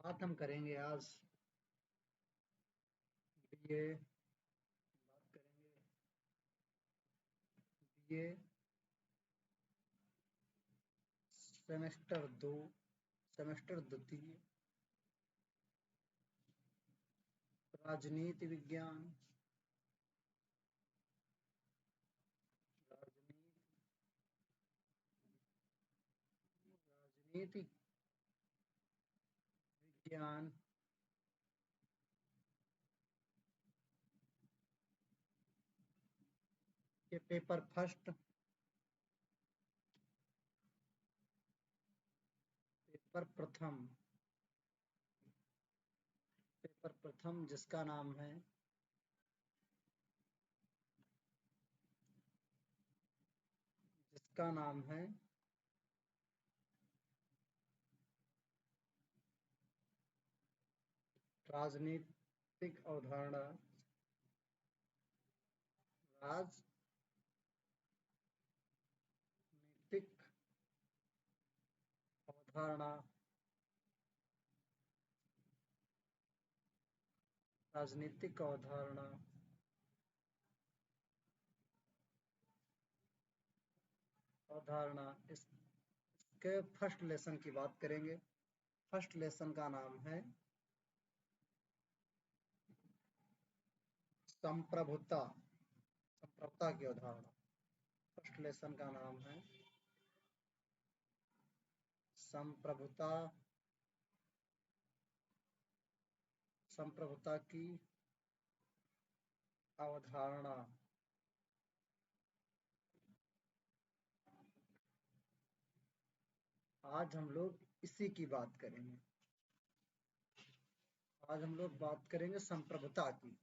बात हम करेंगे आज बीए बात करेंगे बीए सेमेस्टर 2 सेमेस्टर द्वितीय राजनीति विज्ञान राजनीति विज्ञान के पेपर प्रथम जिसका नाम है राजनीतिक अवधारणा राजनीतिक अवधारणा राजनीतिक अवधारणा अवधारणा इसके फर्स्ट लेसन की बात करेंगे। फर्स्ट लेसन का नाम है संप्रभुता संप्रभुता की अवधारणा। फर्स्ट लेसन का नाम है संप्रभुता संप्रभुता की अवधारणा। आज हम लोग इसी की बात करेंगे। आज हम लोग बात करेंगे संप्रभुता की।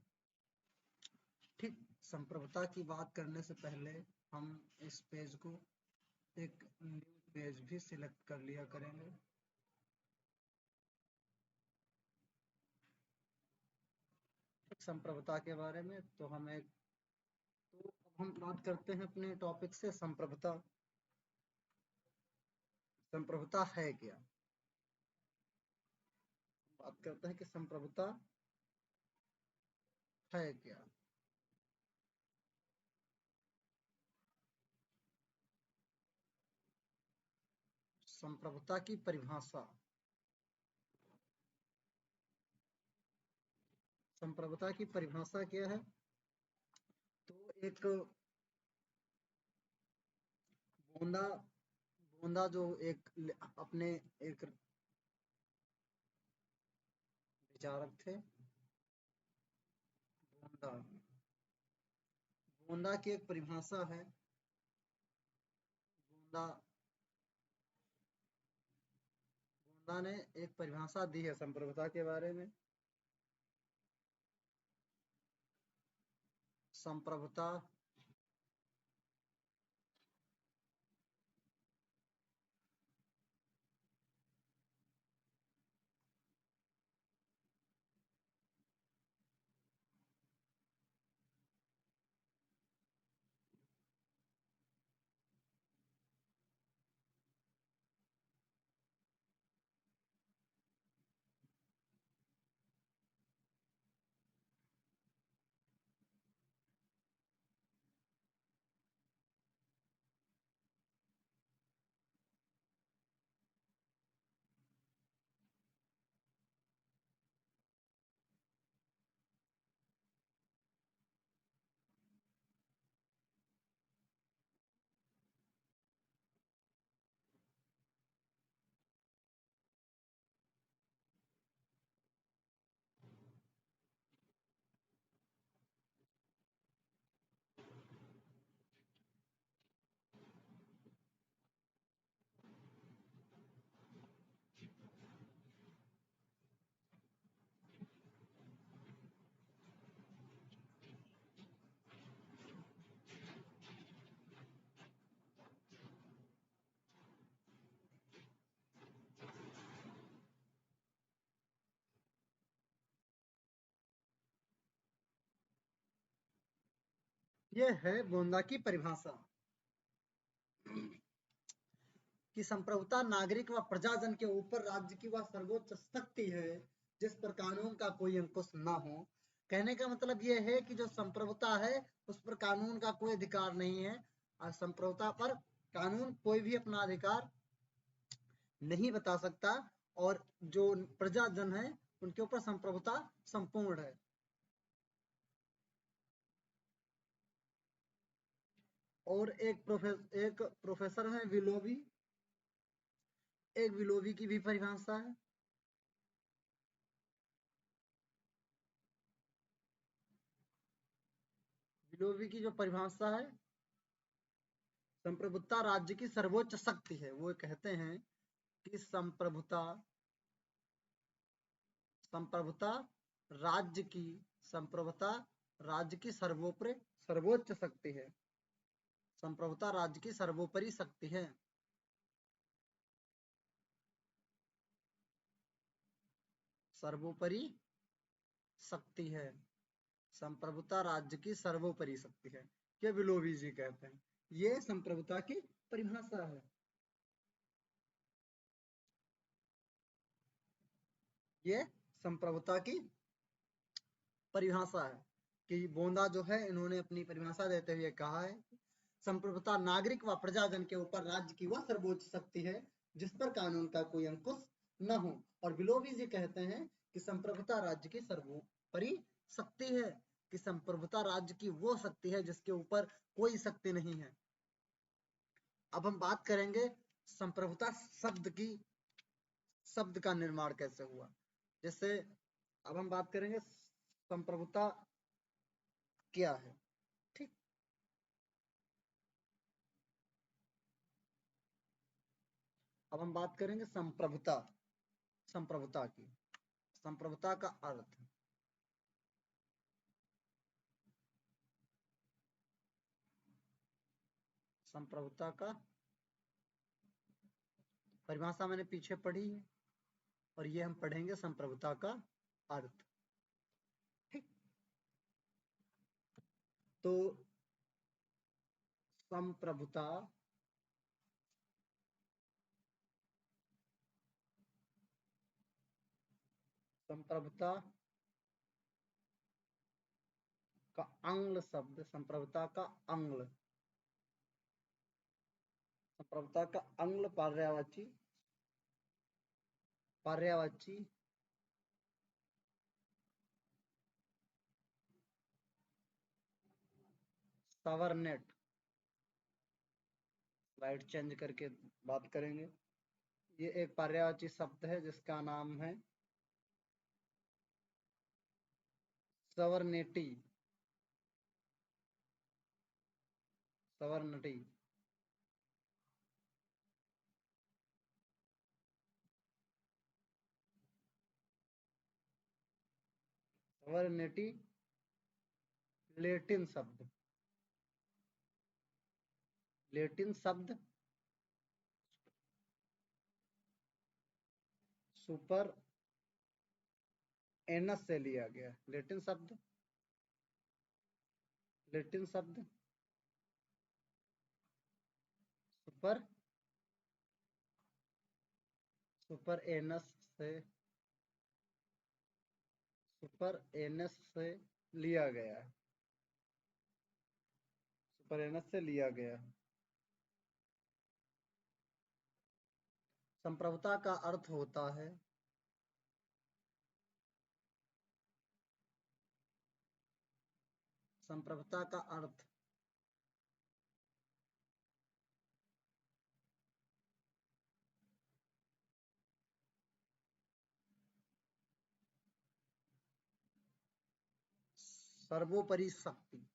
ठीक, संप्रभुता की बात करने से पहले हम इस पेज को एक न्यू पेज भी सिलेक्ट कर लिया करेंगे। ठीक, संप्रभुता के बारे में तो अब हम बात करते हैं अपने टॉपिक से संप्रभुता। संप्रभुता है क्या? बात करते हैं कि संप्रभुता है क्या। संप्रभुता की परिभाषा। संप्रभुता की परिभाषा क्या है? तो एक गोंदा गोंदा जो अपने एक विचारक थे। गोंदा गोंदा की एक परिभाषा है। गोंदा गोंदा ने एक परिभाषा दी है संप्रभुता के बारे में। संप्रभुता ये है गोंदा की परिभाषा। कि संप्रभुता नागरिक व प्रजाजन के ऊपर राज्य की वह सर्वोच्च शक्ति है जिस पर कानून का कोई अंकुश न हो। कहने का मतलब यह है कि जो संप्रभुता है उस पर कानून का कोई अधिकार नहीं है और संप्रभुता पर कानून कोई भी अपना अधिकार नहीं बता सकता और जो प्रजाजन है उनके ऊपर संप्रभुता संपूर्ण है। और एक प्रोफेसर है विलोबी, एक विलोबी की भी परिभाषा है। विलोबी की जो परिभाषा है, संप्रभुता राज्य की सर्वोच्च शक्ति है। वो कहते हैं कि संप्रभुता राज्य की सर्वोच्च शक्ति है। संप्रभुता राज्य की सर्वोपरि शक्ति है। सर्वोपरि शक्ति है। संप्रभुता राज्य की सर्वोपरि शक्ति है, ये विलोबी जी कहते हैं। ये संप्रभुता की परिभाषा है। ये संप्रभुता की परिभाषा है कि बोंदा जो है इन्होंने अपनी परिभाषा देते हुए कहा है संप्रभुता नागरिक व प्रजाजन के ऊपर राज्य की वह सर्वोच्च शक्ति है जिस पर कानून का कोई अंकुश न हो। और विलोबी जी कहते हैं कि संप्रभुता राज्य की सर्वोपरि शक्ति है, कि संप्रभुता राज्य की वो शक्ति है जिसके ऊपर कोई शक्ति नहीं है। अब हम बात करेंगे संप्रभुता शब्द का निर्माण कैसे हुआ। जैसे अब हम बात करेंगे संप्रभुता क्या है। ठीक, अब हम बात करेंगे संप्रभुता की। संप्रभुता का अर्थ, संप्रभुता का परिभाषा मैंने पीछे पढ़ी है और ये हम पढ़ेंगे संप्रभुता का अर्थ। ठीक, तो संप्रभुता का अंग शब्द, संप्रभुता का अंग, संप्रभुता का अंग पर्यायवाची सवर्नेट। स्लाइड चेंज करके बात करेंगे। ये एक पर्यायवाची शब्द है जिसका नाम है सवर्नेटी। सवर्नटी सवर्नेटी लेटिन शब्द, लेटिन शब्द सुपर एनस से लिया गया। लेटिन शब्द सुपर से सुपर एनस से लिया गया है। सुपर एनस से लिया गया है। संप्रभुता का अर्थ होता है संप्रभुता का अर्थ सर्वोपरि शक्ति।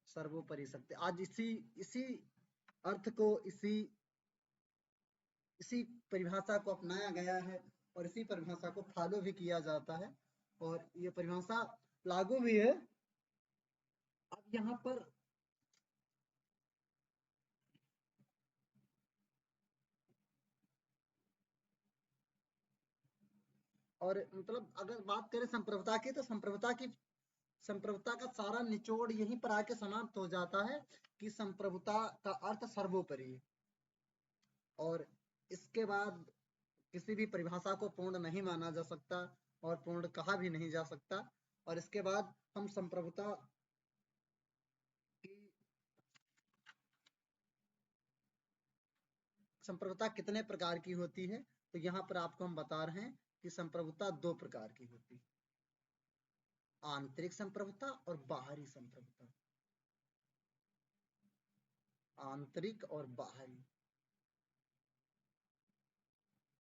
सर्वोपरि शक्ति आज इसी अर्थ को इसी परिभाषा को अपनाया गया है और इसी परिभाषा को फॉलो भी किया जाता है और ये परिभाषा लागू भी है। अब यहाँ पर और मतलब अगर बात करें संप्रभुता की तो संप्रभुता की संप्रभुता का सारा निचोड़ यहीं पर आके समाप्त हो जाता है कि संप्रभुता का अर्थ सर्वोपरि है, और इसके बाद किसी भी परिभाषा को पूर्ण नहीं माना जा सकता और पूर्ण कहा भी नहीं जा सकता। और इसके बाद हम संप्रभुता की संप्रभुता कितने प्रकार की होती है, तो यहाँ पर आपको हम बता रहे हैं कि संप्रभुता दो प्रकार की होती है, आंतरिक संप्रभुता और बाहरी संप्रभुता। आंतरिक और बाहरी,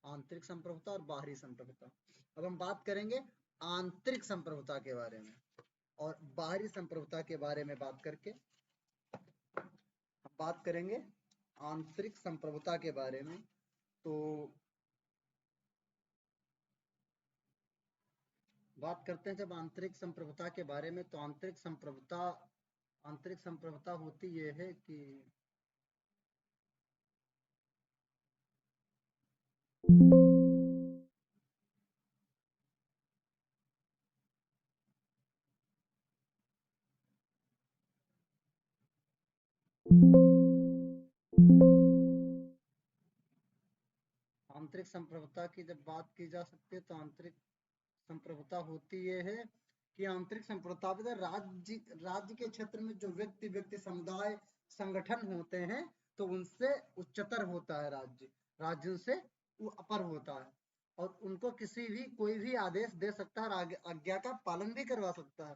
आंतरिक संप्रभुता और बाहरी संप्रभुता। अब हम बात करेंगे आंतरिक संप्रभुता के बारे में, और बाहरी संप्रभुता के बारे में बात करके हम बात करेंगे आंतरिक संप्रभुता के बारे में। तो बात करते हैं जब आंतरिक संप्रभुता के बारे में, तो आंतरिक संप्रभुता होती ये है कि आंतरिक संप्रभुता की जब बात की जा सकती है, तो आंतरिक संप्रभुता होती ये है कि आंतरिक संप्रभुता राज्य के क्षेत्र में जो व्यक्ति समुदाय संगठन होते हैं, तो उनसे उच्चतर होता है राज्य, राज्यों से वो अपर होता है, और उनको कोई भी आदेश दे सकता है और आज्ञा का पालन भी करवा सकता है।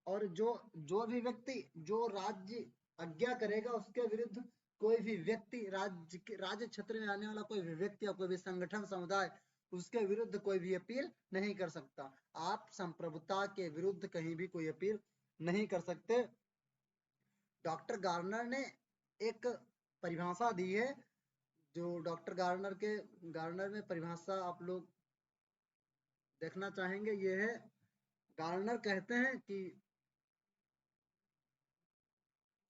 और जो भी व्यक्ति, जो राज्य आज्ञा करेगा, उसके विरुद्ध कोई भी व्यक्ति, राज्य क्षेत्र में आने वाला कोई भी व्यक्ति या कोई भी संगठन समुदाय, उसके विरुद्ध कोई भी अपील नहीं कर सकता। आप संप्रभुता के विरुद्ध कहीं भी कोई अपील नहीं कर सकते। डॉक्टर गार्नर ने एक परिभाषा दी है, जो डॉक्टर गार्नर में परिभाषा आप लोग देखना चाहेंगे, ये है, गार्नर कहते हैं कि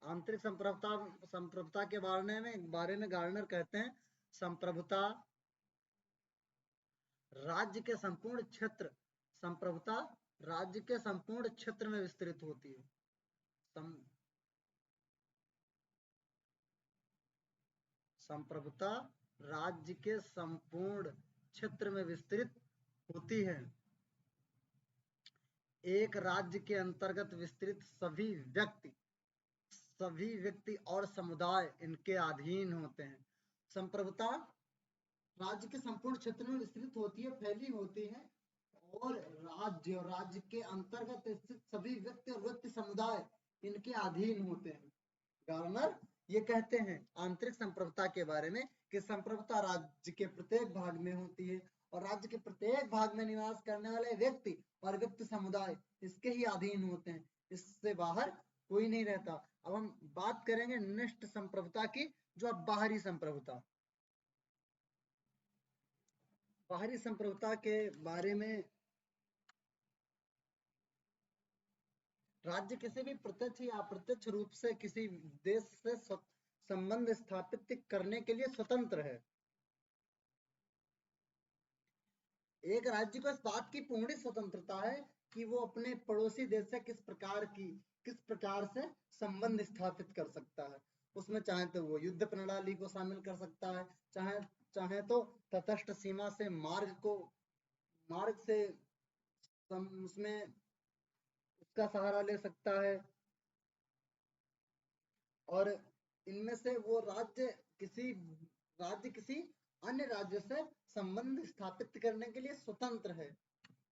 आंतरिक संप्रभुता के बारे में गार्नर कहते हैं, संप्रभुता राज्य के संपूर्ण क्षेत्र संप्रभुता राज्य के संपूर्ण क्षेत्र में विस्तृत होती है। संप्रभुता राज्य के संपूर्ण क्षेत्र में विस्तृत होती है। एक राज्य के अंतर्गत विस्तृत सभी व्यक्ति और समुदाय इनके अधीन होते हैं। संप्रभुता राज्य के संपूर्ण क्षेत्र में विस्तृत होती है, फैली होती है, और राज्य के अंतर्गत स्थित सभी व्यक्ति और व्यक्ति समुदाय इनके अधीन होते हैं। गार्नर ये कहते हैं आंतरिक संप्रभुता के बारे में कि संप्रभुता राज्य के प्रत्येक भाग में होती है, और राज्य के प्रत्येक भाग में निवास करने वाले व्यक्ति और व्यक्ति समुदाय इसके ही अधीन होते हैं, इससे बाहर कोई नहीं रहता। अब हम बात करेंगे निष्ठ संप्रभुता की, जो अब बाहरी संप्रभुता। बाहरी संप्रभुता के बारे में, राज्य किसी भी प्रत्यक्ष या अप्रत्यक्ष रूप से किसी देश से संबंध स्थापित करने के लिए स्वतंत्र है। एक राज्य को इस बात की पूर्ण स्वतंत्रता है कि वो अपने पड़ोसी देश से किस प्रकार से संबंध स्थापित कर सकता है। उसमें चाहे तो वो युद्ध प्रणाली को शामिल कर सकता है, चाहे तो तटस्थ सीमा से मार्ग से उसमें उसका सहारा ले सकता है, और इनमें से वो राज्य किसी अन्य राज्य से संबंध स्थापित करने के लिए स्वतंत्र है।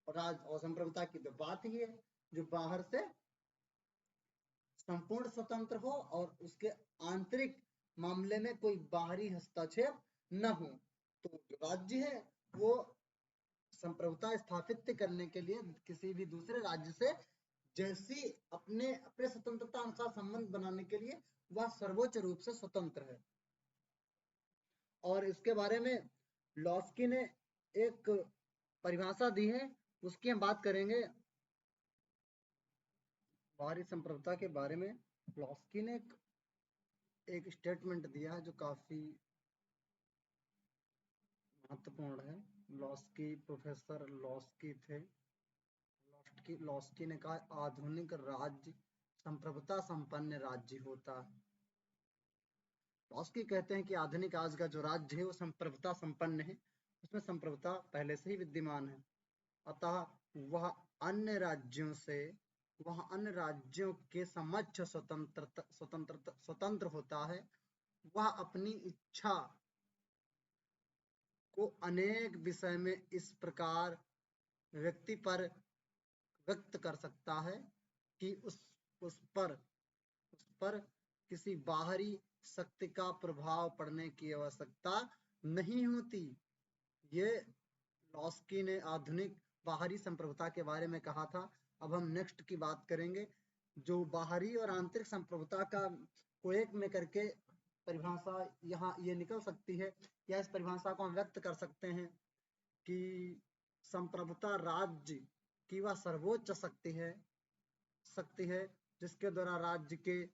और संप्रभुता की तो बात ही है, जो बाहर से संपूर्ण स्वतंत्र हो और उसके आंतरिक मामले में कोई बाहरी हस्तक्षेप न हो। तो जो राज्य है वो संप्रभुता स्थापित करने के लिए किसी भी दूसरे राज्य से जैसी अपने स्वतंत्रता अनुसार संबंध बनाने के लिए वह सर्वोच्च रूप से स्वतंत्र है। और इसके बारे में लॉस्की ने एक परिभाषा दी है, उसकी हम बात करेंगे। बाहरी संप्रभुता के बारे में लॉस्की ने एक स्टेटमेंट दिया है जो काफी महत्वपूर्ण है। लॉस्की, प्रोफेसर लॉस्की थे। लॉस्की ने कहा आधुनिक राज्य संप्रभुता संपन्न राज्य होता है। लॉस्की कहते हैं कि आधुनिक आज का जो राज्य है वो संप्रभुता संपन्न है, उसमें संप्रभुता पहले से ही विद्यमान है। अतः वह अन्य राज्यों से वह अन्य राज्यों के समक्ष स्वतंत्र होता है। वह अपनी इच्छा को अनेक विषय में इस प्रकार व्यक्ति पर व्यक्त कर सकता है कि उस पर किसी बाहरी शक्ति का प्रभाव पड़ने की आवश्यकता नहीं होती। ये लॉस्की ने आधुनिक बाहरी संप्रभुता के बारे में कहा था। अब हम नेक्स्ट की बात करेंगे, जो बाहरी और आंतरिक संप्रभुता का को एक में करके परिभाषा यहाँ ये निकल सकती है, या इस परिभाषा को हम व्यक्त कर सकते हैं कि संप्रभुता राज्य की वह सर्वोच्च शक्ति है जिसके द्वारा राज्य के